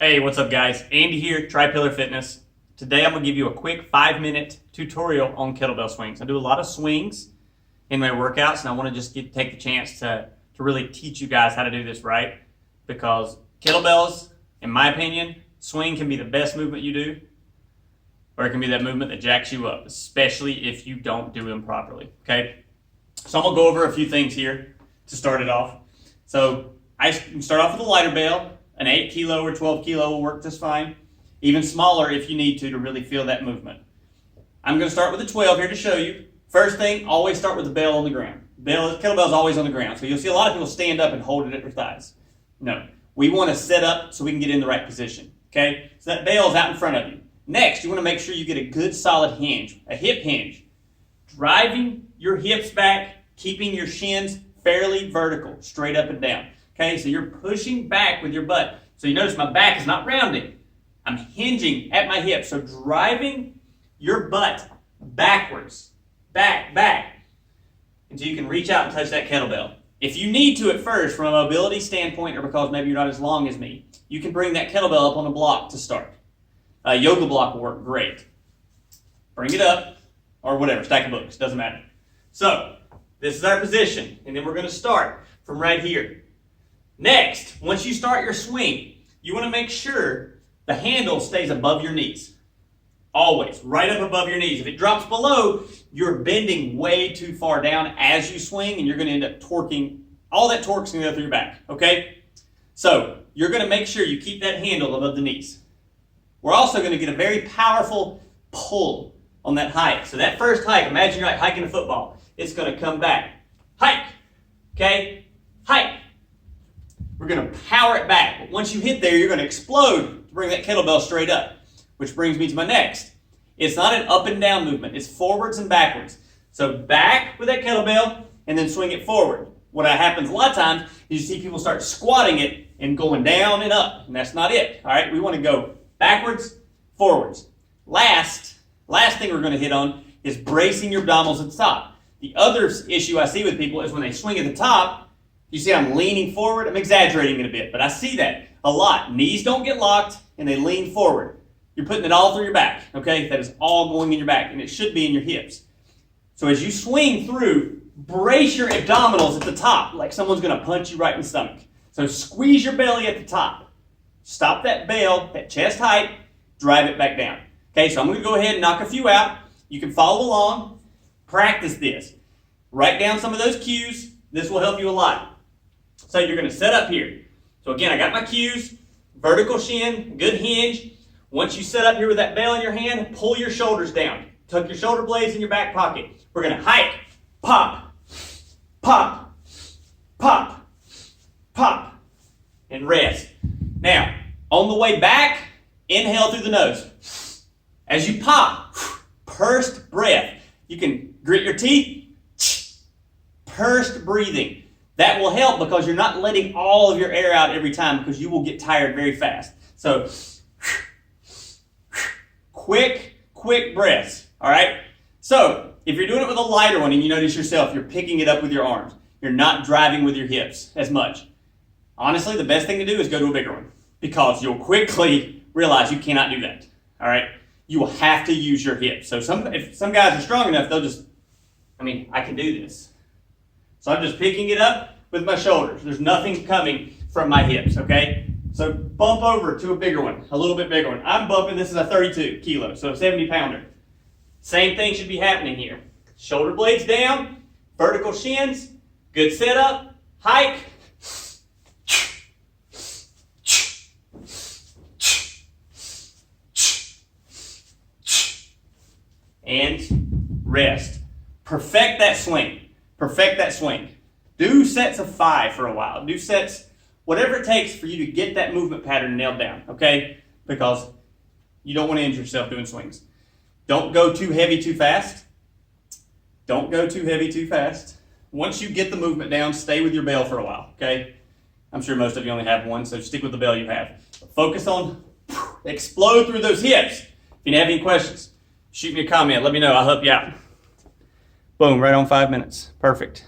Hey, what's up guys? Andy here, Tri-Pillar Fitness. Today I'm going to give you a quick 5-minute tutorial on kettlebell swings. I do a lot of swings in my workouts and I want to just take the chance to really teach you guys how to do this right, because kettlebells, in my opinion, swing can be the best movement you do, or it can be that movement that jacks you up, especially if you don't do them properly, okay? So I'm going to go over a few things here to start it off. So I start off with a lighter bell. An 8 kilo or 12 kilo will work just fine. Even smaller if you need to really feel that movement. I'm going to start with a 12 here to show you. First thing, always start with the bell on the ground. Kettlebell's always on the ground. So you'll see a lot of people stand up and hold it at their thighs. No, we want to set up so we can get in the right position. Okay, so that bell's out in front of you. Next, you want to make sure you get a good solid hinge, a hip hinge. Driving your hips back, keeping your shins fairly vertical, straight up and down. Okay, so you're pushing back with your butt. So you notice my back is not rounding. I'm hinging at my hips. So driving your butt backwards, back, until you can reach out and touch that kettlebell. If you need to at first, from a mobility standpoint, or because maybe you're not as long as me, you can bring that kettlebell up on a block to start. A yoga block will work great. Bring it up, or whatever, stack of books, doesn't matter. So, this is our position, and then we're going to start from right here. Next, once you start your swing, you want to make sure the handle stays above your knees. Always, right up above your knees. If it drops below, you're bending way too far down as you swing, and you're going to end up torquing. All that torque's going to go through your back, okay? So, you're going to make sure you keep that handle above the knees. We're also going to get a very powerful pull on that hike. So that first hike, imagine you're like hiking a football. It's going to come back. Hike, okay? Hike. We're going to power it back. But once you hit there, you're going to explode to bring that kettlebell straight up, which brings me to my next. It's not an up and down movement. It's forwards and backwards. So back with that kettlebell and then swing it forward. What happens a lot of times is you see people start squatting it and going down and up, and that's not it. All right, we want to go backwards, forwards. Last thing we're going to hit on is bracing your abdominals at the top. The other issue I see with people is when they swing at the top, you see I'm leaning forward. I'm exaggerating it a bit, but I see that a lot. Knees don't get locked, and they lean forward. You're putting it all through your back, okay? That is all going in your back, and it should be in your hips. So as you swing through, brace your abdominals at the top, like someone's going to punch you right in the stomach. So squeeze your belly at the top. Stop that bell, that chest height, drive it back down. Okay, so I'm going to go ahead and knock a few out. You can follow along. Practice this. Write down some of those cues. This will help you a lot. So you're going to set up here. So again, I got my cues, vertical shin, good hinge. Once you set up here with that bell in your hand, pull your shoulders down. Tuck your shoulder blades in your back pocket. We're going to hike, pop, pop, pop, pop, and rest. Now, on the way back, inhale through the nose. As you pop, pursed breath. You can grit your teeth, pursed breathing. That will help because you're not letting all of your air out every time, because you will get tired very fast. So, quick breaths, all right? So, if you're doing it with a lighter one and you notice yourself, you're picking it up with your arms. You're not driving with your hips as much. Honestly, the best thing to do is go to a bigger one, because you'll quickly realize you cannot do that, all right? You will have to use your hips. So if some guys are strong enough, they'll just, I can do this. So I'm just picking it up with my shoulders. There's nothing coming from my hips, okay? So bump over to a bigger one, a little bit bigger one. I'm bumping, this is a 32 kilo, so a 70 pounder. Same thing should be happening here. Shoulder blades down, vertical shins, good setup, hike, and rest. Perfect that swing. Perfect that swing. Do sets of 5 for a while. Do sets, whatever it takes for you to get that movement pattern nailed down, okay? Because you don't want to injure yourself doing swings. Don't go too heavy too fast. Don't go too heavy too fast. Once you get the movement down, stay with your bell for a while, okay? I'm sure most of you only have one, so stick with the bell you have. But focus on, explode through those hips. If you have any questions, shoot me a comment. Let me know. I'll help you out. Boom, right on 5 minutes. Perfect.